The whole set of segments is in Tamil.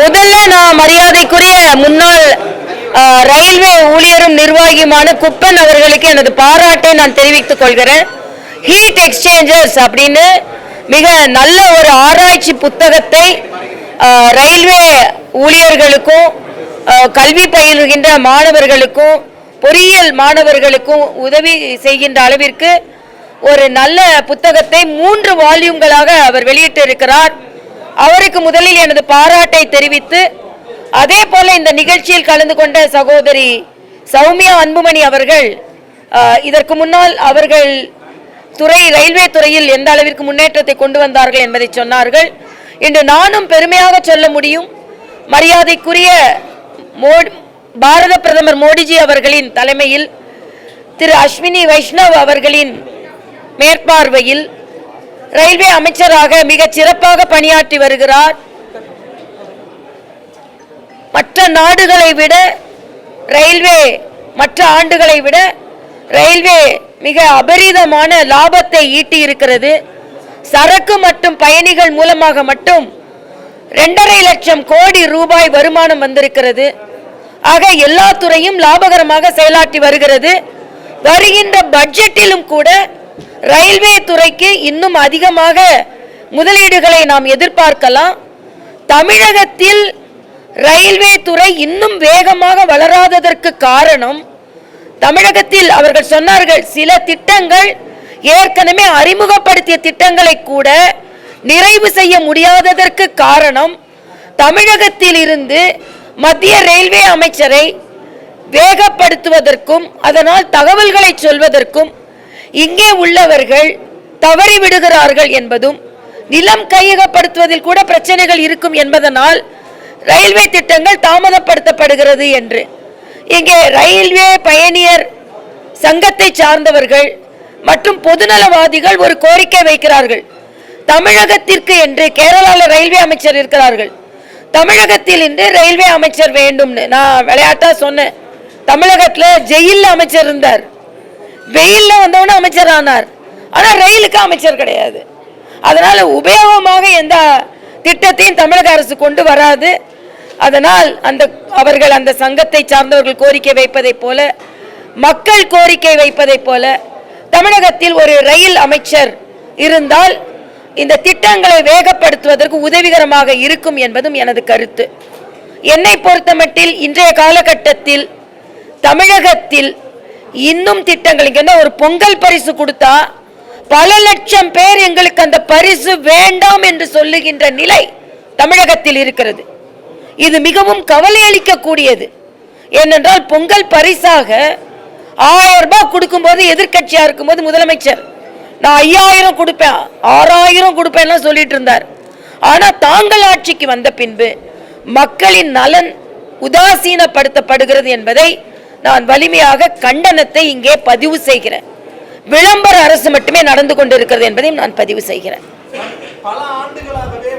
முதல்ல நான் மரியாதைக்குரிய முன்னாள் ரயில்வே ஊழியரும் நிர்வாகியுமான குப்பன் அவர்களுக்கு எனது பாராட்டை நான் தெரிவித்துக் கொள்கிறேன். ஹீட் எக்ஸ்சேஞ்சர்ஸ் அப்படின்னு மிக நல்ல ஒரு ஆராய்ச்சி புத்தகத்தை ரயில்வே ஊழியர்களுக்கும் கல்வி பயில்கின்ற மாணவர்களுக்கும் பொறியியல் மாணவர்களுக்கும் உதவி செய்கின்ற அளவிற்கு ஒரு நல்ல புத்தகத்தை 3 வால்யூம்களாக அவர் வெளியிட்டிருக்கிறார். அவருக்கு முதலில் எனது பாராட்டை தெரிவித்து, அதே போல இந்த நிகழ்ச்சியில் கலந்து கொண்ட சகோதரி சௌமியா அன்புமணி அவர்கள் இதற்கு முன்னால் அவர்கள் ரயில்வே துறையில் எந்த அளவிற்கு முன்னேற்றத்தை கொண்டு வந்தார்கள் என்பதை சொன்னார்கள். இன்று நானும் பெருமையாக சொல்ல முடியும், மரியாதைக்குரிய பாரத பிரதமர் மோடிஜி அவர்களின் தலைமையில் திரு அஸ்வினி வைஷ்ணவ் அவர்களின் மேற்பார்வையில் ரயில்வே அமைச்சராக மிகச் சிறப்பாக பணியாற்றி வருகிறார். மற்ற நாடுகளை விட மற்ற ஆண்டுகளை விட ரயில்வே மிக அபரிதமான லாபத்தை ஈட்டி இருக்கிறது. சரக்கு மற்றும் பயணிகள் மூலமாக மட்டும் 2.5 லட்சம் கோடி ரூபாய் வருமானம் வந்திருக்கிறது. ஆக எல்லா துறையும் லாபகரமாக செயலாற்றி வருகிறது. வருகின்ற பட்ஜெட்டிலும் கூட ரயில்வே துறைக்கு இன்னும் அதிகமாக முதலீடுகளை நாம் எதிர்பார்க்கலாம். தமிழகத்தில் ரயில்வே துறை இன்னும் வேகமாக வளராததற்கு காரணம், தமிழகத்தில் அவர்கள் சொன்னார்கள், சில திட்டங்கள் ஏற்கனவே அறிமுகப்படுத்திய திட்டங்களை கூட நிறைவு செய்ய முடியாததற்கு காரணம், தமிழகத்தில் இருந்து மத்திய ரயில்வே அமைச்சரை வேகப்படுத்துவதற்கும் அதனால் தகவல்களை சொல்வதற்கும் இங்கே உள்ளவர்கள் தவறிவிடுகிறார்கள் என்பதும், நிலம் கையகப்படுத்துவதில் கூட பிரச்சனைகள் இருக்கும் என்பதனால் ரயில்வே திட்டங்கள் தாமதப்படுத்தப்படுகிறது என்று இங்கே ரயில்வே பயணியர் சங்கத்தை சார்ந்தவர்கள் மற்றும் பொதுநலவாதிகள் ஒரு கோரிக்கை வைக்கிறார்கள். தமிழகத்திற்கு என்று கேரளாவில் ரயில்வே அமைச்சர் இருக்கிறார்கள், தமிழகத்தில் இன்று ரயில்வே அமைச்சர் வேண்டும்னு நான் விளையாட்டா சொன்னேன். தமிழகத்தில் ஜெயிலில் அமைச்சர் இருந்தார், வெயில்ல வந்தவன அமைச்சர் ஆனார், ஆனா ரயிலுக்கு அமைச்சர் கிடையாது. அதனால உபயோகமாக எந்த திட்டத்தையும் தமிழக அரசு கொண்டு வராது. அதனால் அவர்கள் அந்த சங்கத்தை சார்ந்தவர்கள் கோரிக்கை வைப்பதை போல, மக்கள் கோரிக்கை வைப்பதை போல தமிழகத்தில் ஒரு ரயில் அமைச்சர் இருந்தால் இந்த திட்டங்களை வேகப்படுத்துவதற்கு உதவிகரமாக இருக்கும் என்பதும் எனது கருத்து. என்னை பொறுத்தமட்டில் இன்றைய காலகட்டத்தில் தமிழகத்தில் இன்னும் திட்டங்கள், இங்க ஒரு பொங்கல் பரிசு கொடுத்தா பல லட்சம் பேர் எங்களுக்கு அந்த பரிசு வேண்டாம் என்று சொல்லுகின்ற நிலை தமிழகத்தில் இருக்கிறது. இது மிகவும் கவலை அளிக்கக்கூடியது. ஏனென்றால் பொங்கல் பரிசாக 1000 ரூபாய் கொடுக்கும் போது, எதிர்கட்சியா இருக்கும் போது முதலமைச்சர் நான் 5000 கொடுப்பேன் 6000 கொடுப்பேன் சொல்லிட்டு இருந்தார். ஆனா தாங்கள் ஆட்சிக்கு வந்த பின்பு மக்களின் நலன் உதாசீனப்படுத்தப்படுகிறது என்பதை நான் வலிமையாக கண்டனத்தை இங்கே பதிவு செய்கிறேன். விளம்பர அரசு மட்டுமே நடந்து கொண்டிருக்கிறது என்பதையும் நான் பதிவு செய்கிறேன். பல ஆண்டுகளாகவே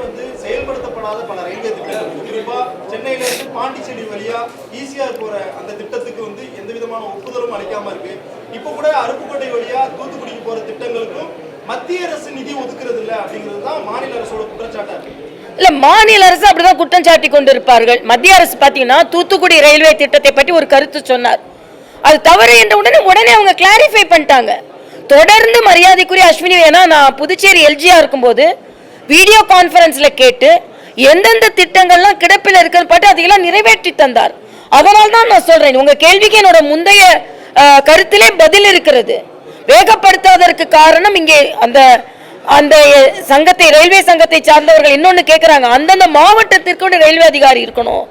செயல்படுத்தப்படாத பல ரயில்வே திட்டங்கள், குறிப்பா சென்னையில இருந்து பாண்டிச்சேரி வழியா ஈசிஆர் போற அந்த திட்டத்துக்கு எந்த விதமான ஒப்புதலும் அளிக்காம இருக்கு. இப்ப கூட அருப்புக்கோட்டை வழியா தூத்துக்குடிக்கு போற திட்டங்களுக்கும் மத்திய அரசு நிதி ஒதுக்குறது இல்லை அப்படிங்கிறது தான் மாநில அரசோட குற்றச்சாட்டா இருக்கு. இல்ல, மாநில அரசு அப்படிதான் குற்றம் சாட்டி கொண்டிருப்பார்கள். மத்திய அரசு பாத்தீங்கன்னா தூத்துக்குடி ரயில்வே திட்டத்தை பற்றி ஒரு கருத்து சொன்னார், அது தவறு என்ற உடனே அவங்க கிளாரிஃபை பண்ணிட்டாங்க. தொடர்ந்து மரியாதைக்குரிய அஸ்வினி, ஏன்னா நான் புதுச்சேரி எல்ஜியா இருக்கும்போது வீடியோ கான்ஃபரன்ஸ்ல கேட்டு எந்தெந்த திட்டங்கள்லாம் கிடப்பில் இருக்குன்னு பார்த்து அதையெல்லாம் நிறைவேற்றி தந்தார். அதனால தான் நான் சொல்றேன், உங்க கேள்விக்கு என்னோட முந்தைய கருத்திலே பதில் இருக்கிறது. வேகப்படுத்தாததற்கு காரணம் இங்கே அந்த சங்கத்தை, ரயில்வே சங்கத்தை சார்ந்தவர்கள் இன்னொன்னு கேட்கிறாங்க, அந்தந்த மாவட்டத்திற்கு ரயில்வே அதிகாரி இருக்கணும்,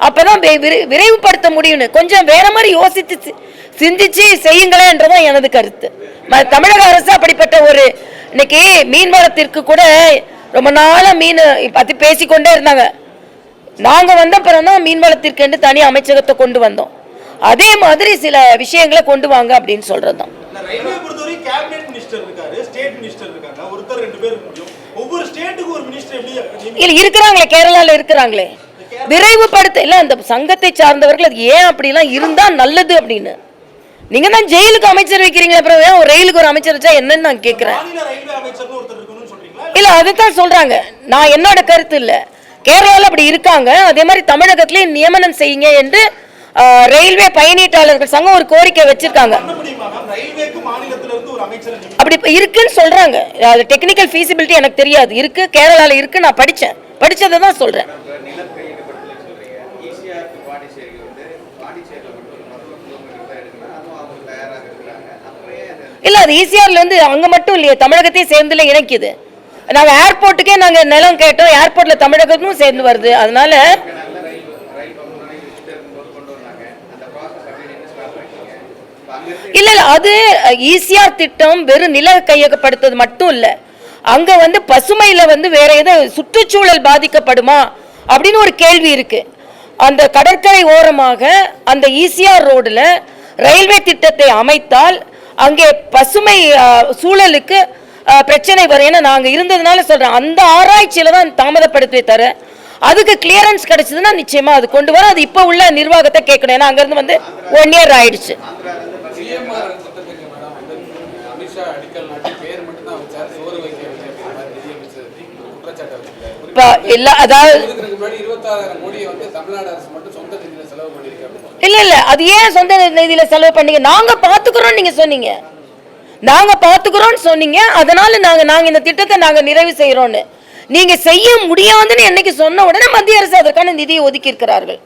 அப்பதான் விரைவுபடுத்த முடியும்னு. கொஞ்சம் வேற மாதிரி யோசித்து சிந்திச்சு செய்யுங்களேன் என்றதான் எனது கருத்து. தமிழக அரசு அப்படிப்பட்ட ஒரு, இன்னைக்கு மீன்வளத்திற்கு கூட ரொம்ப நாளா மீன் பத்தி பேசிக்கொண்டே இருந்தாங்க. நாங்க வந்த பிறகுதான் மீன்வளத்திற்கு என்று தனி அமைச்சகத்தை கொண்டு வந்தோம். அதே மாதிரி சில விஷயங்களை கொண்டு வாங்க அப்படின்னு சொல்றதுதான். ரயில்வே பொறுத்தவரை கேபினெட் மினிஸ்டர் இருக்காரு, ஸ்டேட் மினிஸ்டர் இருக்காங்க, ஒருத்தர் 2 பேர் முடியும். ஒவ்வொரு ஸ்டேட்டுக்கு ஒரு மினிஸ்டர் எப்படி இருக்கிறாங்களே, கேரளால இருக்கிறாங்களே, விரைவுபடுத்த இல்ல அந்த சங்கத்தை சார்ந்தவர்கள் அது ஏன் அப்படிலாம் இருந்தா நல்லது அப்படின்னு. நீங்க தான் ஜெயிலுக்கு அமைச்சர் வைக்கிறீங்க, அப்புறம் ஏன் ஒரு ரயிலுக்கு ஒரு அமைச்சர் வச்சா என்னன்னு நான் கேட்கிறேன். இல்ல அதுதான் சொல்றாங்க, நான் என்னோட கருத்து இல்ல. கேரளாவில் அப்படி இருக்காங்க. அதே மாதிரி தமிழகத்திலேயும் நியமனம் செய்யுங்க என்று ரயில்வே பயணீட்டாளர்கள் சங்கம் ஒரு கோரிக்கை வச்சிருக்காங்க. அப்படி இருக்குன்னு சொல்றாங்க. அது டெக்னிக்கல் ஃபீசிபிலிட்டி எனக்கு தெரியாது. இருக்கு, கேரளால இருக்கு, நான் படிச்சதை தான் சொல்றேன். இல்ல, அது ஈசிஆர்ல இருந்து அங்க மட்டும் இல்லையே, தமிழகத்தையும் சேர்ந்துல இணைக்குது. நாங்க ஏர்போர்ட்டுக்கே நாங்க நிலம் கேட்டோம், ஏர்போர்ட்ல தமிழகமும் சேர்ந்து வருது. அதனால இல்ல அது ஈசிஆர் திட்டம் வெறும் நில கையகப்படுத்துறது மட்டும் இல்ல, அங்க பசுமையில வேற ஏதாவது சுற்றுச்சூழல் பாதிக்கப்படுமா அப்படின்னு ஒரு கேள்வி இருக்கு. அந்த கடற்கரை ஓரமாக அந்த ஈசிஆர் ரோடுல ரயில்வே திட்டத்தை அமைத்தால் அங்கே பசுமை சூழலுக்கு பிரச்சனை வரும். ஏன்னா நாங்க இருந்ததுனால சொல்றேன், அந்த ஆராய்ச்சியில தான் தாமதப்படுத்தி தர, அதுக்கு கிளியரன்ஸ் கிடைச்சதுன்னா நிச்சயமா அது கொண்டு வர. அது இப்ப உள்ள நிர்வாகத்தை கேட்கணும். ஏன்னா அங்க இருந்து 1 இயர் ஆயிடுச்சு. இல்ல இல்ல, அது ஏன் சொந்த நிதியில செலவு பண்ணீங்க? நாங்க பாத்துக்கிறோம் நீங்க சொன்னீங்க, நாங்க பாத்துக்கிறோம் சொன்னீங்க. அதனால நாங்க இந்த திட்டத்தை நாங்க நிறைவு செய்யறோம்னு நீங்க செய்ய முடியாதுன்னு என்னைக்கு சொன்ன உடனே மத்திய அரசு அதற்கான நிதியை ஒதுக்கி இருக்கிறார்கள்.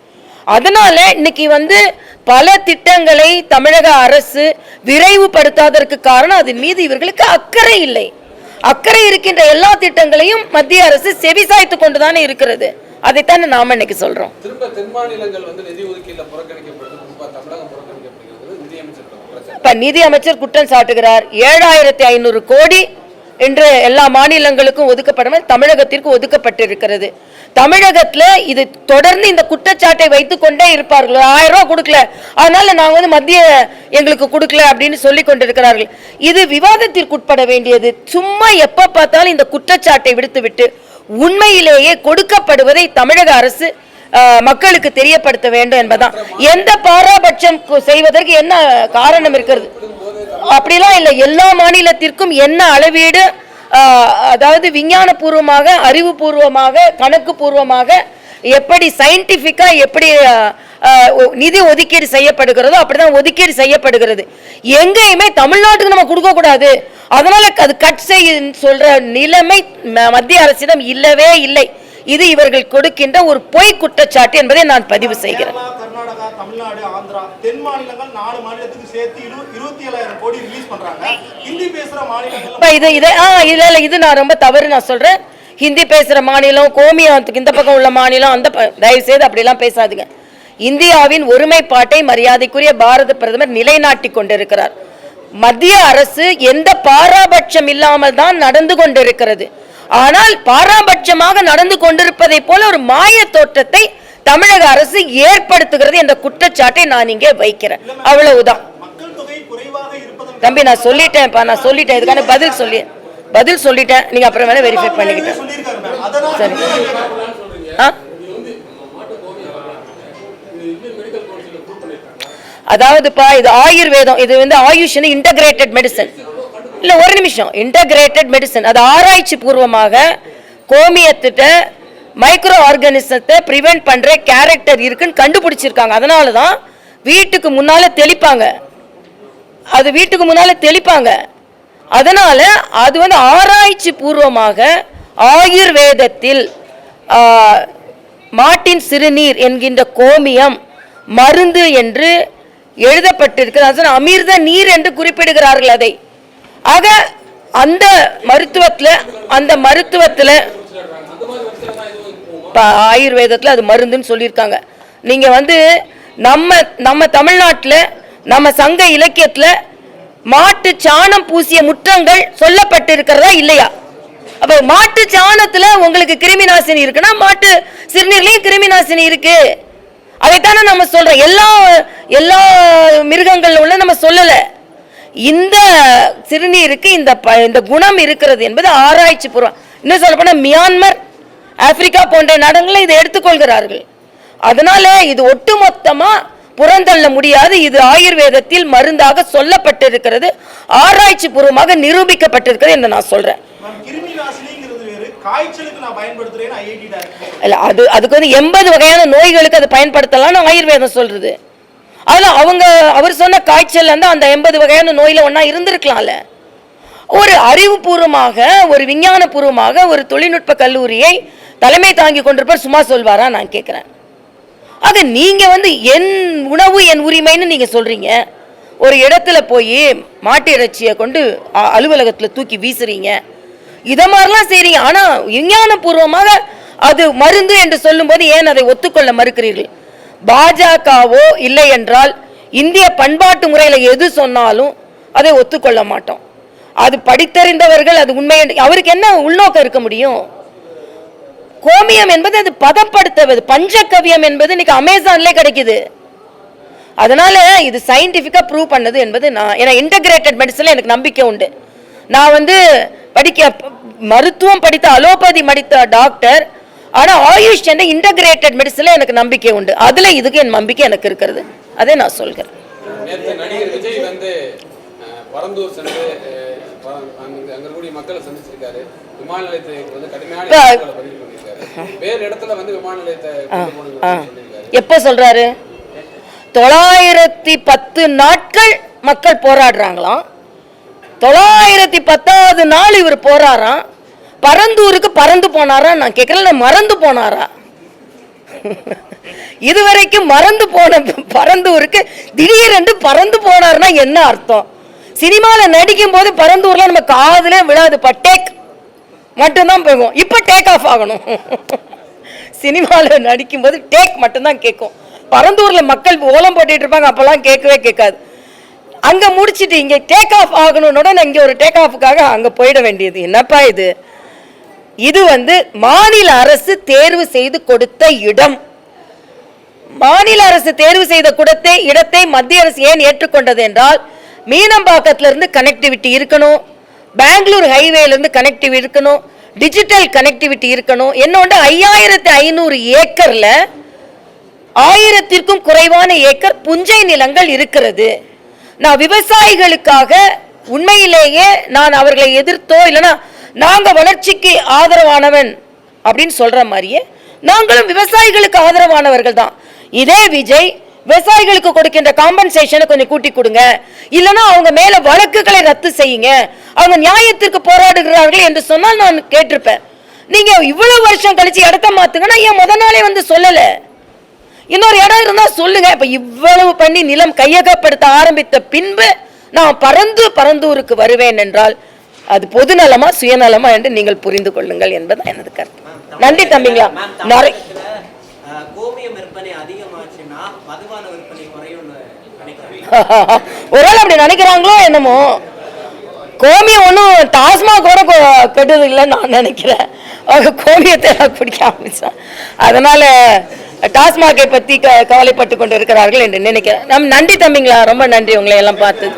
அதனால இன்னைக்கு பல திட்டங்களை தமிழக அரசு விரைவுபடுத்தாததற்கு காரணம் அதன் மீது இவர்களுக்கு அக்கறை இல்லை. அக்கறை இருக்கின்ற எல்லா திட்டங்களையும் மத்திய அரசு செவிசாய்த்து கொண்டுதானே இருக்கிறது. அதைத்தானே நாம இன்னைக்கு சொல்றோம். நிதி அமைச்சர் குற்றம் சாட்டுகிறார். 7500 கோடி என்று எல்லா மாநிலங்களுக்கும் ஒதுக்கப்படும், தமிழகத்திற்கு ஒதுக்கப்பட்டிருக்கிறது. தமிழகத்துல இது தொடர்ந்து இந்த குற்றச்சாட்டை வைத்துக் கொண்டே இருப்பார்கள். 1000 ரூபாய் கொடுக்கல, அதனால நாங்க மத்திய எங்களுக்கு கொடுக்கல அப்படின்னு சொல்லி கொண்டிருக்கிறார்கள். இது விவாதத்திற்கு உட்பட வேண்டியது. சும்மா எப்ப பார்த்தாலும் இந்த குற்றச்சாட்டை விடுத்துவிட்டு உண்மையிலேயே கொடுக்கப்படுவதை தமிழக அரசு மக்களுக்கு தெரியப்படுத்த வேண்டும் என்பதுதான். எந்த பாராபட்சம் செய்வதற்கு என்ன காரணம் இருக்கிறது? அப்படிலாம் இல்லை. எல்லா மாநிலத்திற்கும் என்ன அளவீடு, அதாவது விஞ்ஞான பூர்வமாக, அறிவுபூர்வமாக, கணக்கு பூர்வமாக, எப்படி சயின்டிபிக்கா எப்படி நிதி ஒதுக்கீடு செய்யப்படுகிறதோ அப்படிதான் ஒதுக்கீடு செய்யப்படுகிறது. எங்கேயுமே தமிழ்நாட்டுக்கு நம்ம கொடுக்க கூடாது, அதனால அது கட் செய்ய சொல்ற நிலைமை மத்திய அரசிடம் இல்லவே இல்லை. இது இவர்கள் கொடுக்கின்ற ஒரு பொய் குற்றச்சாட்டு என்பதை நான் பதிவு செய்கிறேன். கர்நாடகா, தமிழ்நாடு, ஆந்திரா, தென் மாநிலங்கள் 4 மாநிலத்துக்கு சேர்த்து 27000 கோடி ரிலீஸ் பண்றாங்க. ஹிந்தி பேசுற மாநிலங்கள் இது நான் ரொம்ப தவறு நான் சொல்றேன். ஹிந்தி பேசுற மாநிலம், கோமியத்துக்கு இந்த பக்கம் உள்ள மாநிலம், அந்த தயவு செய்து அப்படிலாம் பேசாதீங்க. இந்தியாவின் ஒருமைப்பாட்டை மரியாதைக்குரிய பாரத பிரதமர் நிலைநாட்டி கொண்டிருக்கிறார். மத்திய அரசு எந்த பாராபட்சம் இல்லாமல் தான் நடந்து கொண்டிருக்கிறது. ஆனால் பாராபட்சமாக நடந்து கொண்டிருப்பதை போல ஒரு மாய தோற்றத்தை தமிழக அரசு ஏற்படுத்துகிறது என்ற குற்றச்சாட்டை நான் இங்கே வைக்கிறேன். அவ்வளவுதான் தம்பி, நான் சொல்லிட்டேன்ப்பா, நான் சொல்லிட்டேன். இதுக்கான பதில் சொல்லிட்டேன். நீங்க அப்புறம் வேணா வெரிஃபை பண்ணிக்கிட்டேன். சரி. அதாவதுப்பா, இது ஆயுர்வேதம், இது ஆயுஷ் இன்டகிரேட்டட் மெடிசன். இல்ல, ஒரு நிமிஷம். இன்டகிரேட்டட் மெடிசன், அது ஆராய்ச்சி பூர்வமாக கோமியத்திட்ட மைக்ரோ ஆர்கானிசத்தை பிரிவென்ட் பண்ற கேரக்டர் இருக்குன்னு கண்டுபிடிச்சிருக்காங்க. அதனாலதான் வீட்டுக்கு முன்னால தெளிப்பாங்க, அது வீட்டுக்கு முன்னால தெளிப்பாங்க. அதனால அது ஆராய்ச்சி பூர்வமாக ஆயுர்வேதத்தில் மாட்டின் சிறுநீர் என்கின்ற கோமியம் மருந்து என்று எழுதப்பட்டிருக்கிறது. அமிர்த நீர் என்று குறிப்பிடுகிறார்கள் அதை. ஆக அந்த மருத்துவத்துல ஆயுர்வேதத்துல அது மருந்துன்னு சொல்லியிருக்காங்க. நீங்க நம்ம தமிழ்நாட்டில் நம்ம சங்க இலக்கியத்துல மாட்டு சாணம் பூசிய முற்றங்கள் சொல்லப்பட்டிருக்கிறதா இல்லையா? அப்ப மாட்டு சாணத்துல உங்களுக்கு கிருமி நாசினி இருக்குன்னா மாட்டு சிறுநீர்லயும் கிருமி நாசினி இருக்கு. அதைத்தானே நம்ம சொல்றோம். எல்லா மிருகங்கள் உள்ள நம்ம சொல்லல. இந்த சிறுநீருக்கு இந்த குணம் இருக்கிறது என்பது ஆராய்ச்சி பூர்வம். இன்னும் சொல்ல போனா மியான்மர், ஆப்பிரிக்கா போன்ற நாடுகளில் இதை எடுத்துக்கொள்கிறார்கள். அதனால இது ஒட்டுமொத்தமா புறந்தள்ள முடியாது. இது ஆயுர்வேதத்தில் மருந்தாக சொல்லப்பட்டிருக்கிறது, ஆராய்ச்சி பூர்வமாக நிரூபிக்கப்பட்டிருக்கிறது என்று நான் சொல்றேன். கிருமி நாசினிங்கிறது வேறு, காய்ச்சலுக்கு நான் பயன்படுத்துறேன்னு ஐஐடி டைரக்டர் இல்ல அதுக்கு வந்து 80 வகையான நோய்களுக்கு அது பயன்படுத்தலாம்னு ஆயுர்வேதம் சொல்றது. அதில் அவர் சொன்ன காய்ச்சல் வந்து அந்த 80 வகையான நோயில ஒன்றா இருந்திருக்கலாம்ல. ஒரு அறிவுபூர்வமாக ஒரு விஞ்ஞானபூர்வமாக ஒரு தொழில்நுட்ப கல்லூரியை தலைமை தாங்கி கொண்டிருப்பார் சும்மா சொல்வாரா நான் கேட்குறேன். ஆக நீங்க வந்து என் உணவு என் உரிமைன்னு நீங்க சொல்றீங்க. ஒரு இடத்துல போய் மாட்டு இறைச்சியை கொண்டு அலுவலகத்தில் தூக்கி வீசுறீங்க, இதை மாதிரிலாம் செய்றீங்க. ஆனால் விஞ்ஞானபூர்வமாக அது மருந்து என்று சொல்லும்போது ஏன் அதை ஒத்துக்கொள்ள மறுக்கிறீர்கள்? பாஜகவோ இல்லை என்றால் இந்திய பண்பாட்டு முறையில் எது சொன்னாலும் அதை ஒத்துக்கொள்ள மாட்டோம். அது படித்தறிந்தவர்கள், அது உண்மை. அவருக்கு என்ன உள்நோக்கம் இருக்க முடியும்? கோமியம் என்பது அது பதப்படுத்துவது, பஞ்சகவியம் என்பது இன்னைக்கு அமேசான்ல கிடைக்குது. அதனால இது சயின்டிஃபிக்கா ப்ரூவ் பண்ணது என்பது ஏன்னா இன்டகிரேட்டட் மெடிசன்ல எனக்கு நம்பிக்கை உண்டு. நான் வந்து மருத்துவம் படித்த அலோபதி படித்த டாக்டர், ஆனா ஆயுஷ் என்ற இன்டகிரேட்டட் மெடிசன்ல எனக்கு நம்பிக்கை உண்டு. அதுல இதுக்கு என் நம்பிக்கை எனக்கு இருக்கிறது. அதை நான் சொல்கிறேன். நடிகர் விஜய் வந்து பரந்தூர் சென்று அங்க கூடிய மக்களை சந்திச்சிருக்காரு. விமான நிலையத்தை வந்து கடுமையான பதிவு பண்ணியிருக்காரு. வேறு இடத்துல வந்து விமான நிலையத்தை எப்ப சொல்றாரு? 910 நாட்கள் மக்கள் போராடுறாங்களாம். 910வது நாள் இவர் போறாராம். பரந்தூருக்கு பறந்து போனாரா நான் கேட்கல, மறந்து போனாரா? இதுவரைக்கும் மறந்து போன பரந்தூருக்கு திடீரென்று பறந்து போனார்னா என்ன அர்த்தம்? சினிமால நடிக்கும் போது பரந்தூர்ல நம்ம காதுல விழாது, டேக் மட்டும்தான் போகும். இப்ப டேக் ஆஃப் ஆகணும். சினிமால நடிக்கும் போது டேக் மட்டும்தான் கேட்கும். பரந்தூர்ல மக்கள் ஓலம் போட்டுட்டு இருப்பாங்க, அப்பெல்லாம் கேட்கவே கேட்காது. அங்க முடிச்சிட்டு இங்க டேக் ஆஃப் ஆகணும்னு இங்க ஒரு டேக் ஆஃபுக்காக அங்க போயிட வேண்டியது. என்னப்பா இது? இது வந்து மாநில அரசு தேர்வு செய்து கொடுத்த இடம். மாநில அரசு தேர்வு செய்த இடத்தை மத்திய அரசு ஏன் ஏற்றுக்கொண்டது என்றால், மீனம்பாக்கத்துல இருந்து கனெக்டிவிட்டி இருக்கணும், பெங்களூர் ஹைவேல இருந்து கனெக்டிவிட்டி இருக்கணும், டிஜிட்டல் கனெக்டிவிட்டி இருக்கணும். என்னோட 5500 ஏக்கர்ல 1000க்கும் குறைவான ஏக்கர் புஞ்சை நிலங்கள் இருக்கிறது. நான் விவசாயிகளுக்காக உண்மையிலேயே நான் அவர்களை எதிர்த்தோ இல்லைன்னா நாங்க வளர்ச்சிக்கு ஆதரவானவன் அப்படின்னு சொல்ற மாதிரியே நாங்களும் விவசாயிகளுக்கு ஆதரவானவர்கள் தான். இதே விஜய் விவசாயிகளுக்கு கொடுக்கின்ற காம்பன்சேஷனை கொஞ்சம் கூட்டி கொடுங்க, இல்லைன்னா அவங்க மேல வழக்குகளை ரத்து செய்யுங்க, அவங்க நியாயத்திற்கு போராடுகிறார்கள் என்று சொன்னால் நான் கேட்டிருப்பேன். நீங்க இவ்வளவு வருஷம் கழிச்சு இடத்த மாத்துங்கன்னா ஏன் முத நாளே வந்து சொல்லல? இன்னொரு இடம் இருந்தா சொல்லுங்க. இப்ப இவ்வளவு பண்ணி நிலம் கையகப்படுத்த ஆரம்பித்த பின்பு நான் பரந்தூருக்கு வருவேன் என்றால் அது பொதுநலமா சுயநலமா என்று நீங்கள் புரிந்து கொள்ளுங்கள் என்பது எனது கருத்து. நன்றி தம்பிங்களா. ஒருவேளை அப்படி நினைக்கிறாங்களோ என்னமோ. கோமியம் ஒன்றும் டாஸ்மாக் கூட கெட்டது இல்லைன்னு நான் நினைக்கிறேன். அவங்க கோமியத்தை குடிக்க ஆரம்பிச்சான். அதனால டாஸ்மாகை பத்தி கவலைப்பட்டு கொண்டு இருக்கிறார்கள் என்று நினைக்கிறேன். நன்றி தம்பிங்களா, ரொம்ப நன்றி உங்களை எல்லாம் பார்த்தது.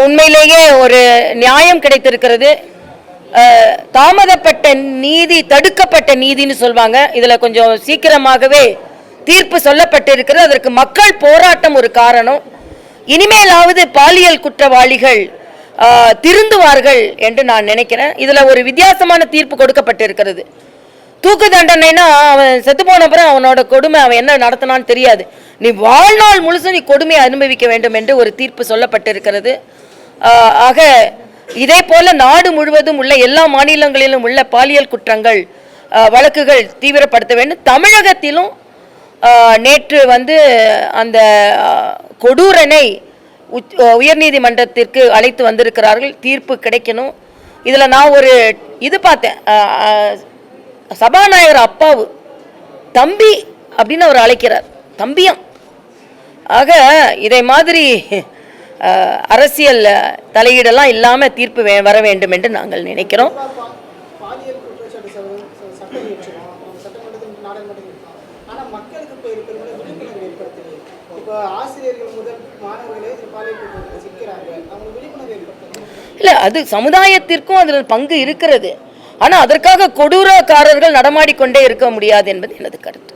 உண்மையிலேயே ஒரு நியாயம் கிடைத்திருக்கிறது. தாமதப்பட்ட நீதி தடுக்கப்பட்ட நீதின்னு சொல்வாங்க. இதுல கொஞ்சம் சீக்கிரமாகவே தீர்ப்பு சொல்லப்பட்டிருக்கிறது. அதற்கு மக்கள் போராட்டம் ஒரு காரணம். இனிமேலாவது பாலியல் குற்றவாளிகள் திருந்துவார்கள் என்று நான் நினைக்கிறேன். இதுல ஒரு வித்தியாசமான தீர்ப்பு கொடுக்கப்பட்டிருக்கிறது. தூக்கு தண்டனைனா அவன் செத்து போன அப்புறம் அவனோட கொடுமை அவன் என்ன நடத்தினான்னு தெரியாது. நீ வாழ்நாள் முழுசும் நீ கொடுமையை அனுபவிக்க வேண்டும் என்று ஒரு தீர்ப்பு சொல்லப்பட்டிருக்கிறது. ஆக இதே போல நாடு முழுவதும் உள்ள எல்லா மாநிலங்களிலும் உள்ள பாலியல் குற்றங்கள் வழக்குகள் தீவிரப்படுத்த வேண்டும். தமிழகத்திலும் நேற்று வந்து அந்த கொடூரனை உயர்நீதிமன்றத்திற்கு அழைத்து வந்திருக்கிறார்கள். தீர்ப்பு கிடைக்கணும். இதில் நான் ஒரு இது பார்த்தேன். சபாநாயகர் அப்பாவு தம்பி அப்படின்னு அவர் அழைக்கிறார், தம்பியம். ஆக இதை மாதிரி அரசியல் தலையீடெல்லாம் இல்லாமல் தீர்ப்பு வர வேண்டும் என்று நாங்கள் நினைக்கிறோம். இல்லை, அது சமுதாயத்திற்கும் அதில் பங்கு இருக்கிறது. ஆனா அதற்காக கொடூரக்காரர்கள் நடமாடிக்கொண்டே இருக்க முடியாது என்பது எனது கருத்து.